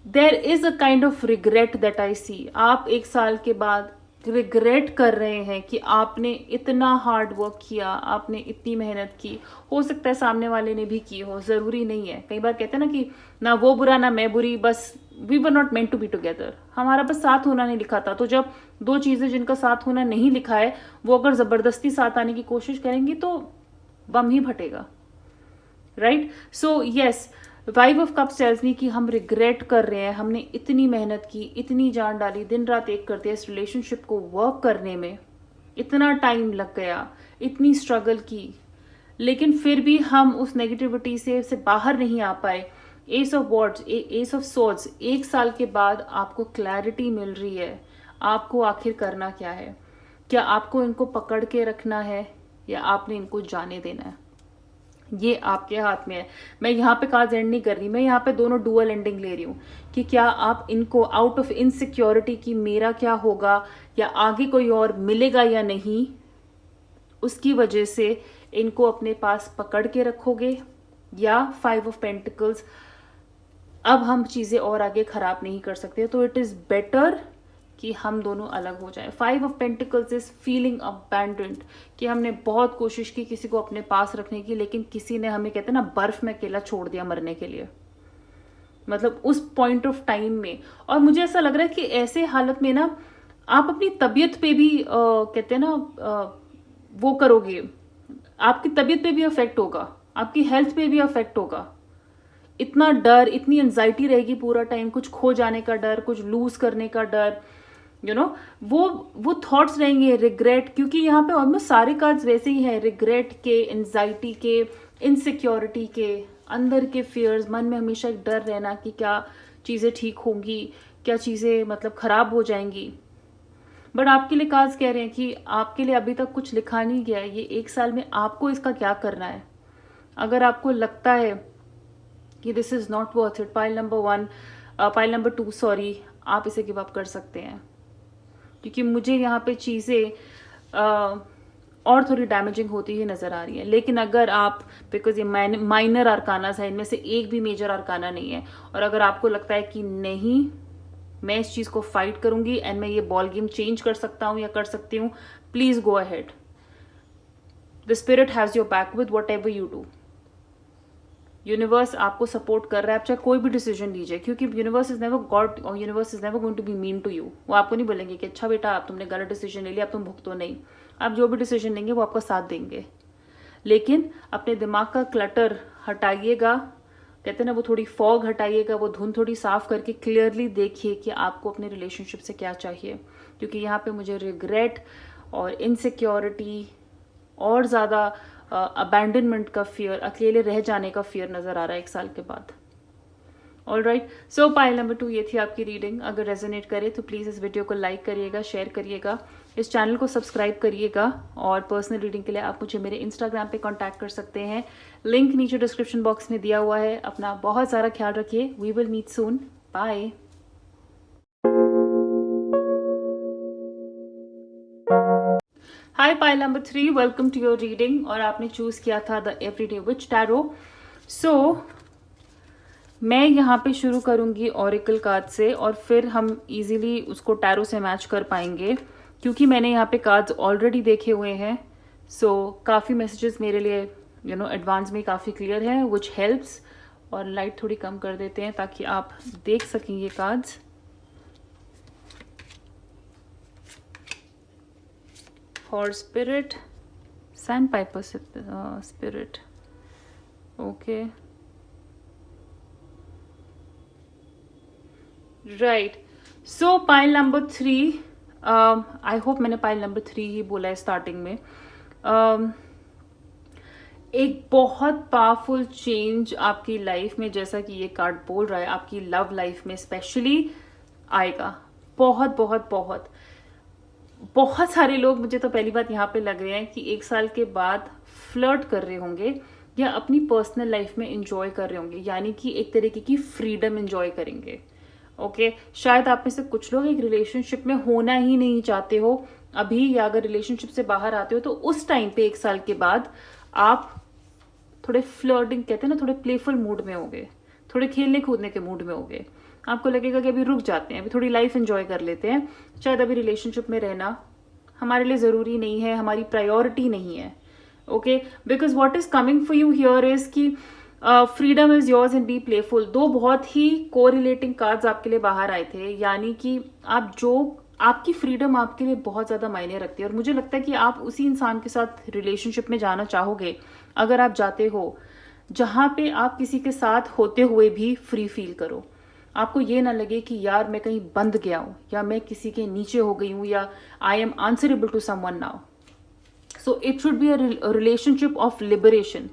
There is a kind of regret that I see. आप 1 साल के बाद रिग्रेट कर रहे हैं कि आपने इतना हार्ड वर्क किया, आपने इतनी मेहनत की। हो सकता है सामने वाले ने भी की हो, जरूरी नहीं है। कई बार कहते हैं ना कि ना वो बुरा ना मैं बुरी, बस we were not meant to be together, हमारा बस साथ होना नहीं लिखा था। तो जब दो चीजें जिनका साथ होना नहीं लिखा है वो अगर जबरदस्ती साथ आने की कोशिश करेंगी तो बम ही फटेगा, right? So yes, 5 of Cups tells me कि हम रिग्रेट कर रहे हैं, हमने इतनी मेहनत की, इतनी जान डाली, दिन रात एक करते हैं इस रिलेशनशिप को वर्क करने में, इतना टाइम लग गया, इतनी स्ट्रगल की, लेकिन फिर भी हम उस नेगेटिविटी से बाहर नहीं आ पाए। S of wards, S of swords, 1 साल के बाद आपको क्लैरिटी मिल रही है, आपको आखिर करना क्या है। क्या आपको इनको पकड़ के रखना है या आपने इनको जाने देना है, ये आपके हाथ में है। मैं यहाँ पे कार्ड्स एंड नहीं कर रही, मैं यहाँ पे दोनों डुअल एंडिंग ले रही हूँ कि क्या आप इनको आउट ऑफ इनसिक्योरिटी की मेरा क्या होगा या आगे कोई और मिलेगा या नहीं, उसकी वजह से इनको अपने पास पकड़ के रखोगे, या 5 of Pentacles, अब हम चीजें और आगे खराब नहीं कर सकते तो इट इज बेटर कि हम दोनों अलग हो जाए। 5 of Pentacles is feeling abandoned, कि हमने बहुत कोशिश की किसी को अपने पास रखने की, लेकिन किसी ने हमें, कहते हैं ना, बर्फ में अकेला छोड़ दिया मरने के लिए, मतलब उस पॉइंट ऑफ टाइम में। और मुझे ऐसा लग रहा है कि ऐसे हालत में ना आप अपनी तबीयत पे भी कहते हैं ना वो करोगे, आपकी तबीयत पे भी अफेक्ट होगा, आपकी हेल्थ पे भी अफेक्ट होगा। इतना डर, इतनी एंजाइटी रहेगी पूरा टाइम, कुछ खो जाने का डर, कुछ लूज करने का डर, यू नो, वो थॉट्स रहेंगे, रिग्रेट, क्योंकि यहाँ पे ऑलमोस्ट सारे कार्ड्स वैसे ही हैं, रिग्रेट के, एंजाइटी के, इनसिक्योरिटी के, अंदर के फियर्स, मन में हमेशा एक डर रहना कि क्या चीज़ें ठीक होंगी, क्या चीज़ें मतलब खराब हो जाएंगी। बट आपके लिए कार्ड्स कह रहे हैं कि आपके लिए अभी तक कुछ लिखा नहीं गया है, ये 1 साल में आपको इसका क्या करना है। अगर आपको लगता है कि this is not worth it, pile number 2 sorry, आप इसे गिव अप कर सकते हैं, क्योंकि मुझे यहाँ पे चीज़ें और थोड़ी डैमेजिंग होती हुई नजर आ रही है। लेकिन अगर आप, बिकॉज ये माइनर आर्कानास है, इनमें से एक भी मेजर आर्काना नहीं है, और अगर आपको लगता है कि नहीं मैं इस चीज को फाइट करूंगी एंड मैं ये बॉल गेम चेंज कर सकता हूं या कर सकती हूँ, please go ahead. The spirit has your back with what ever you do. Universe आपको सपोर्ट कर रहा है, आप चाहे कोई भी डिसीजन लीजिए, क्योंकि यूनिवर्स इज नेवर गॉड, और universe is never going to be mean to you. वो आपको नहीं बोलेंगे कि अच्छा बेटा आप तुमने गलत डिसीजन ले लिया, अब तुम भुगतो, नहीं। आप जो भी डिसीजन लेंगे वो आपका साथ देंगे, लेकिन अपने दिमाग का क्लटर हटाइएगा, कहते हैं ना वो थोड़ी फॉग हटाइएगा, वो धुंध थोड़ी साफ करके क्लियरली देखिए कि आपको अपने रिलेशनशिप से क्या चाहिए। क्योंकि यहाँ पे मुझे रिग्रेट और इनसिक्योरिटी और ज़्यादा अबैंडनमेंट का फियर, अकेले रह जाने का फियर नज़र आ रहा है 1 साल के बाद। ऑल राइट, सो पाइल नंबर 2 ये थी आपकी रीडिंग। अगर रेजोनेट करे तो प्लीज़ इस वीडियो को लाइक करिएगा, शेयर करिएगा, इस चैनल को सब्सक्राइब करिएगा, और पर्सनल रीडिंग के लिए आप मुझे मेरे इंस्टाग्राम पे कांटेक्ट कर सकते हैं, लिंक नीचे डिस्क्रिप्शन बॉक्स में दिया हुआ है। अपना बहुत सारा ख्याल रखिए, we will meet soon, bye. Hi pile number 3, welcome to your reading, और आपने चूज किया था the everyday witch tarot. So मैं यहाँ पे शुरू करूंगी ऑरिकल कार्ड से, और फिर हम इजीली उसको टैरो से मैच कर पाएंगे, क्योंकि मैंने यहाँ पे कार्ड्स ऑलरेडी देखे हुए हैं। सो काफ़ी मैसेजेस मेरे लिए एडवांस में काफ़ी क्लियर है, विच हेल्प्स। और लाइट थोड़ी कम कर देते हैं ताकि आप देख सकें ये cards. For spirit, sandpiper spirit, okay, right. So pile number 3, I hope मैंने पाइल नंबर 3 ही बोला है स्टार्टिंग में। एक बहुत पावरफुल चेंज आपकी लाइफ में, जैसा कि ये कार्ड बोल रहा है, आपकी लव लाइफ में स्पेशली आएगा। बहुत बहुत बहुत बहुत सारे लोग, मुझे तो पहली बात यहाँ पे लग रहे हैं कि 1 साल के बाद फ्लर्ट कर रहे होंगे या अपनी पर्सनल लाइफ में इंजॉय कर रहे होंगे, यानी कि एक तरीके की फ्रीडम इंजॉय करेंगे। ओके, शायद आप में से कुछ लोग एक रिलेशनशिप में होना ही नहीं चाहते हो अभी, या अगर रिलेशनशिप से बाहर आते हो तो उस टाइम पे 1 साल के बाद आप थोड़े फ्लर्टिंग, कहते हैं ना, थोड़े प्लेफुल मूड में होंगे, थोड़े खेलने कूदने के मूड में होगे, आपको लगेगा कि अभी रुक जाते हैं, अभी थोड़ी लाइफ एंजॉय कर लेते हैं, शायद अभी रिलेशनशिप में रहना हमारे लिए ज़रूरी नहीं है, हमारी प्रायोरिटी नहीं है। Okay, because what is coming for you here is कि freedom is yours and be playful. दो बहुत ही कोरिलेटिंग कार्ड्स आपके लिए बाहर आए थे, यानी कि आप जो आपकी फ्रीडम आपके लिए बहुत ज़्यादा मायने रखती है, और मुझे लगता है कि आप उसी इंसान के साथ रिलेशनशिप में जाना चाहोगे अगर आप जाते हो जहाँ पे आप किसी के साथ होते हुए भी फ्री फील करो। आपको ये ना लगे कि यार मैं कहीं बंद गया हूँ, या मैं किसी के नीचे हो गई हूँ, या I am answerable to someone now. So it should be a relationship of liberation,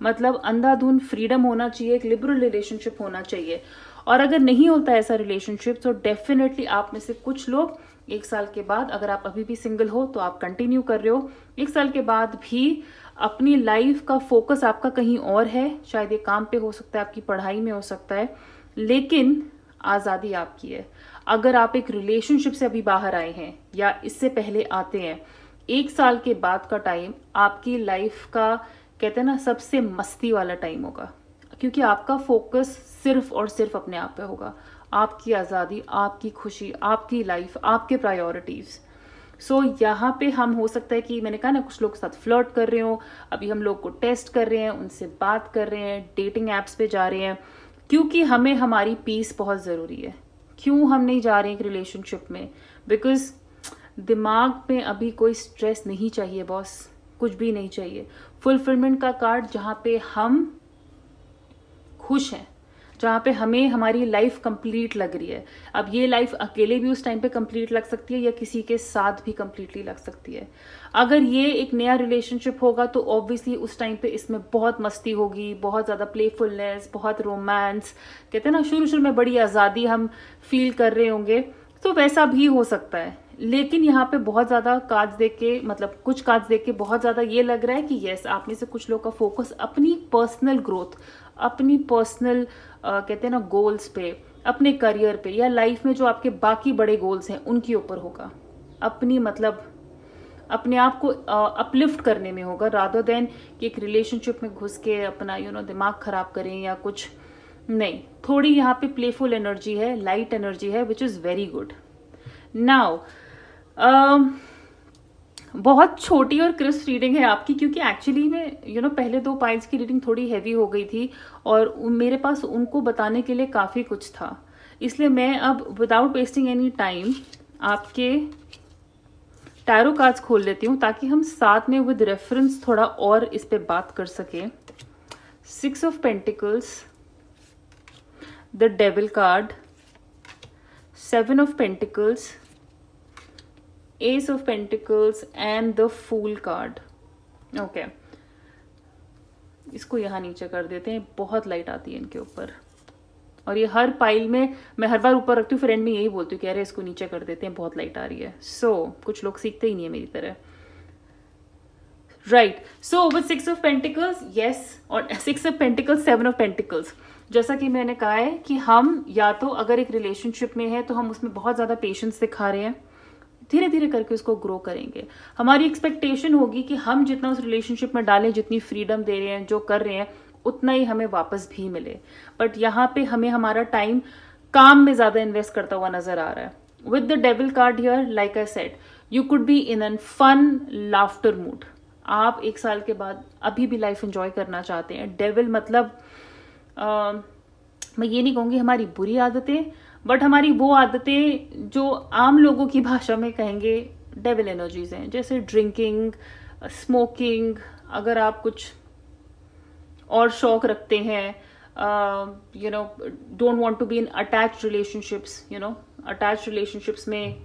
मतलब अंधाधुन फ्रीडम होना चाहिए, एक लिबरल रिलेशनशिप होना चाहिए। और अगर नहीं होता ऐसा रिलेशनशिप तो डेफिनेटली आप में से कुछ लोग 1 साल के बाद, अगर आप अभी भी सिंगल हो तो आप कंटिन्यू कर रहे हो, 1 साल के बाद भी अपनी लाइफ का फोकस आपका कहीं और है, शायद ये काम पे हो सकता है, आपकी पढ़ाई में हो सकता है, लेकिन आज़ादी आपकी है। अगर आप एक रिलेशनशिप से अभी बाहर आए हैं या इससे पहले आते हैं, 1 साल के बाद का टाइम आपकी लाइफ का, कहते हैं ना, सबसे मस्ती वाला टाइम होगा, क्योंकि आपका फोकस सिर्फ और सिर्फ अपने आप पे होगा, आपकी आज़ादी, आपकी खुशी, आपकी लाइफ, आपके प्रायोरिटीज़। सो यहाँ पे हम, हो सकता है कि मैंने कहा ना, कुछ लोग के साथ फ्लर्ट कर रहे हो, अभी हम लोग को टेस्ट कर रहे हैं, उनसे बात कर रहे हैं, डेटिंग एप्स पे जा रहे हैं, क्योंकि हमें हमारी पीस बहुत ज़रूरी है। क्यों हम नहीं जा रहे हैं एक रिलेशनशिप में? बिकॉज दिमाग में अभी कोई स्ट्रेस नहीं चाहिए बॉस, कुछ भी नहीं चाहिए। फुलफिलमेंट का कार्ड, जहाँ पे हम खुश हैं, जहाँ पे हमें हमारी लाइफ कंप्लीट लग रही है। अब ये लाइफ अकेले भी उस टाइम पे कंप्लीट लग सकती है, या किसी के साथ भी कंप्लीटली लग सकती है। अगर ये एक नया रिलेशनशिप होगा तो ऑब्वियसली उस टाइम पे इसमें बहुत मस्ती होगी, बहुत ज़्यादा प्लेफुलनेस, बहुत रोमांस, कहते हैं ना, शुरू शुरू में बड़ी आज़ादी हम फील कर रहे होंगे, तो वैसा भी हो सकता है। लेकिन यहाँ पे बहुत ज़्यादा कार्ड्स देख के, मतलब कुछ कार्ड्स देख के बहुत ज़्यादा ये लग रहा है कि यस, आप में से कुछ लोग का फोकस अपनी पर्सनल ग्रोथ, अपनी पर्सनल कहते हैं ना गोल्स पे, अपने करियर पे, या लाइफ में जो आपके बाकी बड़े गोल्स हैं उनके ऊपर होगा, अपनी मतलब अपने आप को अपलिफ्ट करने में होगा, रादर देन कि एक रिलेशनशिप में घुस के अपना दिमाग खराब करें या कुछ नहीं। थोड़ी यहाँ पे प्लेफुल एनर्जी है, लाइट एनर्जी है, which is very good. Now बहुत छोटी और क्रिस्प रीडिंग है आपकी, क्योंकि एक्चुअली में पहले 2 पाइल्स की रीडिंग थोड़ी हैवी हो गई थी, और मेरे पास उनको बताने के लिए काफ़ी कुछ था, इसलिए मैं अब विदाउट वेस्टिंग एनी टाइम आपके टैरो कार्ड्स खोल लेती हूँ, ताकि हम साथ में विद रेफरेंस थोड़ा और इस पे बात कर सकें। 6 of pentacles, the devil card, 7 of pentacles, ace of pentacles and the fool card. Okay, इसको यहाँ नीचे कर देते हैं, बहुत लाइट आती है इनके ऊपर, और ये हर पाइल में मैं हर बार ऊपर रखती हूँ, फिर एंड में यही बोलती हूँ कि अरे इसको नीचे कर देते हैं, बहुत लाइट आ रही है। सो कुछ लोग सीखते ही नहीं है मेरी तरह, right. So with 6 of pentacles, yes, और 6 ऑफ पेंटिकल्स, 7 ऑफ पेंटिकल्स, जैसा कि मैंने कहा है कि हम या तो अगर एक रिलेशनशिप में है तो हम उसमें बहुत ज़्यादा पेशेंस दिखा रहे हैं, धीरे धीरे करके उसको ग्रो करेंगे। हमारी एक्सपेक्टेशन होगी कि हम जितना उस रिलेशनशिप में डालें, जितनी फ्रीडम दे रहे हैं, जो कर रहे हैं, उतना ही हमें वापस भी मिले। बट यहाँ पे हमें हमारा टाइम काम में ज़्यादा इन्वेस्ट करता हुआ नजर आ रहा है। With the devil card here, like I said, you could be in an fun laughter mood. आप 1 साल के बाद अभी भी लाइफ एंजॉय करना चाहते हैं। डेविल मतलब मैं ये नहीं कहूँगी हमारी बुरी आदतें, बट हमारी वो आदतें जो आम लोगों की भाषा में कहेंगे डेविल एनर्जीज हैं, जैसे ड्रिंकिंग, स्मोकिंग, अगर आप कुछ और शौक रखते हैं, don't want to be in attached relationships, attached relationships में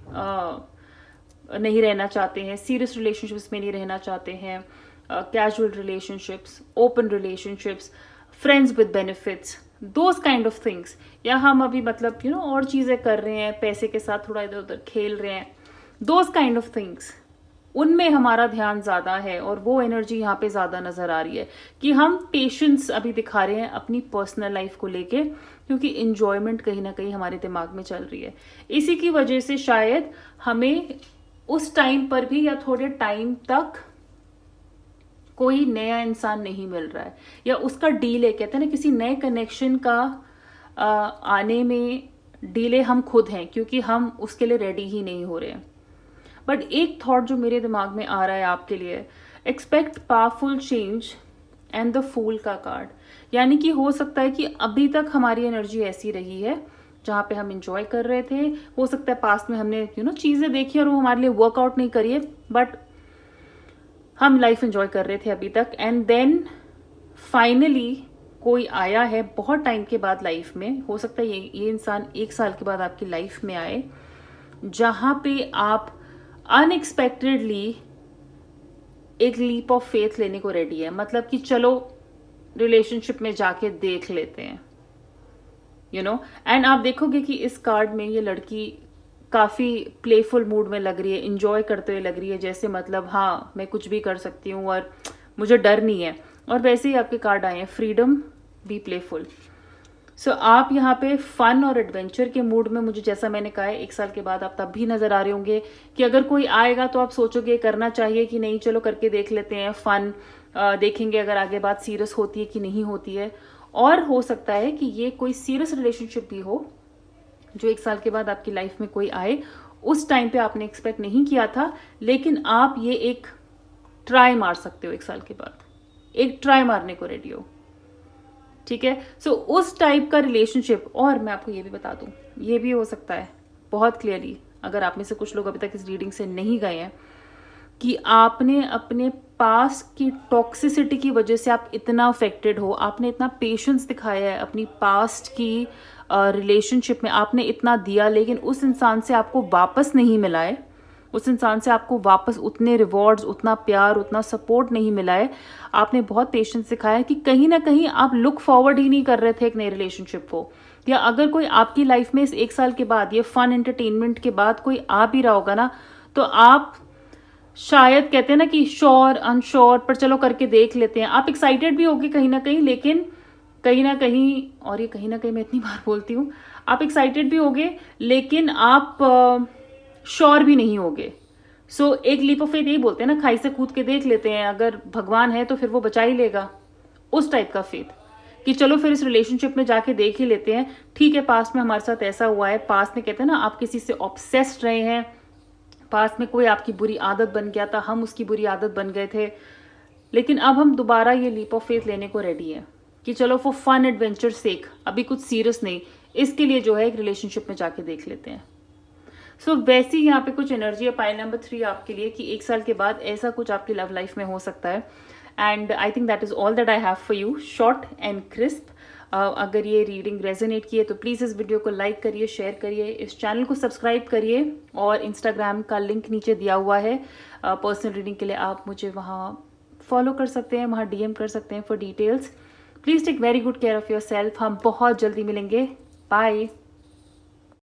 नहीं रहना चाहते हैं, सीरियस रिलेशनशिप्स में नहीं रहना चाहते हैं, casual relationships, open relationships, friends with benefits, those kind of things, या हम अभी मतलब और चीज़ें कर रहे हैं, पैसे के साथ थोड़ा इधर उधर खेल रहे हैं, दोज काइंड ऑफ थिंग्स, उनमें हमारा ध्यान ज़्यादा है, और वो एनर्जी यहाँ पे ज़्यादा नज़र आ रही है कि हम पेशेंस अभी दिखा रहे हैं अपनी पर्सनल लाइफ को लेके, क्योंकि इंजॉयमेंट कहीं ना कहीं हमारे दिमाग में चल रही है। इसी की वजह से शायद हमें उस टाइम पर भी या थोड़े टाइम तक कोई नया इंसान नहीं मिल रहा है, या उसका डीले, कहते हैं ना, किसी नए कनेक्शन का आने में डिले हम खुद हैं, क्योंकि हम उसके लिए रेडी ही नहीं हो रहे हैं। बट एक थॉट जो मेरे दिमाग में आ रहा है आपके लिए, expect powerful change and the fool का कार्ड, यानी कि हो सकता है कि अभी तक हमारी एनर्जी ऐसी रही है जहाँ पे हम इंजॉय कर रहे थे। हो सकता है पास्ट में हमने चीज़ें देखी और वो हमारे लिए वर्कआउट नहीं करी है, बट हम लाइफ एंजॉय कर रहे थे अभी तक, एंड देन फाइनली कोई आया है बहुत टाइम के बाद लाइफ में। हो सकता है ये इंसान 1 साल के बाद आपकी लाइफ में आए, जहाँ पे आप अनएक्सपेक्टेडली एक लीप ऑफ फेथ लेने को रेडी है। मतलब कि चलो रिलेशनशिप में जाके देख लेते हैं, एंड आप देखोगे कि इस कार्ड में ये लड़की काफी प्लेफुल मूड में लग रही है, इंजॉय करते हुए लग रही है, जैसे मतलब हाँ मैं कुछ भी कर सकती हूँ और मुझे डर नहीं है। और वैसे ही आपके कार्ड आए हैं, फ्रीडम, बी प्लेफुल। सो आप यहाँ पे फन और एडवेंचर के मूड में, मुझे जैसा मैंने कहा है 1 साल के बाद आप तब भी नजर आ रहे होंगे कि अगर कोई आएगा तो आप सोचोगे करना चाहिए कि नहीं, चलो करके देख लेते हैं, फन देखेंगे अगर आगे बात सीरियस होती है कि नहीं होती है। और हो सकता है कि ये कोई सीरियस रिलेशनशिप भी हो जो 1 साल के बाद आपकी लाइफ में कोई आए, उस टाइम पे आपने एक्सपेक्ट नहीं किया था, लेकिन आप ये एक ट्राई मार सकते हो 1 साल के बाद, एक ट्राई मारने को रेडी हो, ठीक है। सो उस टाइप का रिलेशनशिप। और मैं आपको ये भी बता दूं, ये भी हो सकता है बहुत क्लियरली, अगर आप में से कुछ लोग अभी तक इस रीडिंग से नहीं गए हैं, कि आपने अपने पास्ट की टॉक्सिसिटी की वजह से आप इतना अफेक्टेड हो, आपने इतना पेशेंस दिखाया है अपनी पास्ट की रिलेशनशिप में, आपने इतना दिया, लेकिन उस इंसान से आपको वापस नहीं मिला है, उस इंसान से आपको वापस उतने रिवॉर्ड्स, उतना प्यार, उतना सपोर्ट नहीं मिला है। आपने बहुत पेशेंस सिखाया है कि कहीं ना कहीं आप लुक फॉरवर्ड ही नहीं कर रहे थे एक नए रिलेशनशिप को, या अगर कोई आपकी लाइफ में इस 1 साल के बाद, ये फन एंटरटेनमेंट के बाद कोई आ भी रहा होगा ना, तो आप शायद कहते हैं ना कि श्योर अनश्योर, पर चलो करके देख लेते हैं। आप एक्साइटेड भी होगे कहीं ना कहीं, लेकिन कहीं ना कहीं, और ये कहीं ना कहीं मैं इतनी बार बोलती हूँ, आप एक्साइटेड भी होगे लेकिन आप श्योर भी नहीं होगे। सो एक लीप ऑफ फेथ यही बोलते हैं ना, खाई से कूद के देख लेते हैं, अगर भगवान है तो फिर वो बचा ही लेगा, उस टाइप का फेथ कि चलो फिर इस रिलेशनशिप में जाके देख ही लेते हैं। ठीक है, पास्ट में हमारे साथ ऐसा हुआ है, पास्ट में कहते हैं ना आप किसी से ऑब्सेस्ड रहे हैं, पास्ट में कोई आपकी बुरी आदत बन गया था, हम उसकी बुरी आदत बन गए थे, लेकिन अब हम दोबारा ये लीप ऑफ फेथ लेने को रेडी है कि चलो फॉर फन एडवेंचर सेक, अभी कुछ सीरियस नहीं, इसके लिए जो है एक रिलेशनशिप में जाके देख लेते हैं। सो वैसी यहाँ पे कुछ एनर्जी है पाइल नंबर 3 आपके लिए, कि 1 साल के बाद ऐसा कुछ आपकी लव लाइफ में हो सकता है। And I think that is all that I have for you, short and crisp. अगर ये रीडिंग रेजोनेट किए तो प्लीज़ इस वीडियो को लाइक करिए, शेयर करिए, इस चैनल को सब्सक्राइब करिए, और इंस्टाग्राम का लिंक नीचे दिया हुआ है पर्सनल रीडिंग के लिए, आप मुझे वहाँ फॉलो कर सकते हैं, वहाँ DM कर सकते हैं for details. Please take very good care of yourself. हम बहुत जल्दी मिलेंगे। बाय।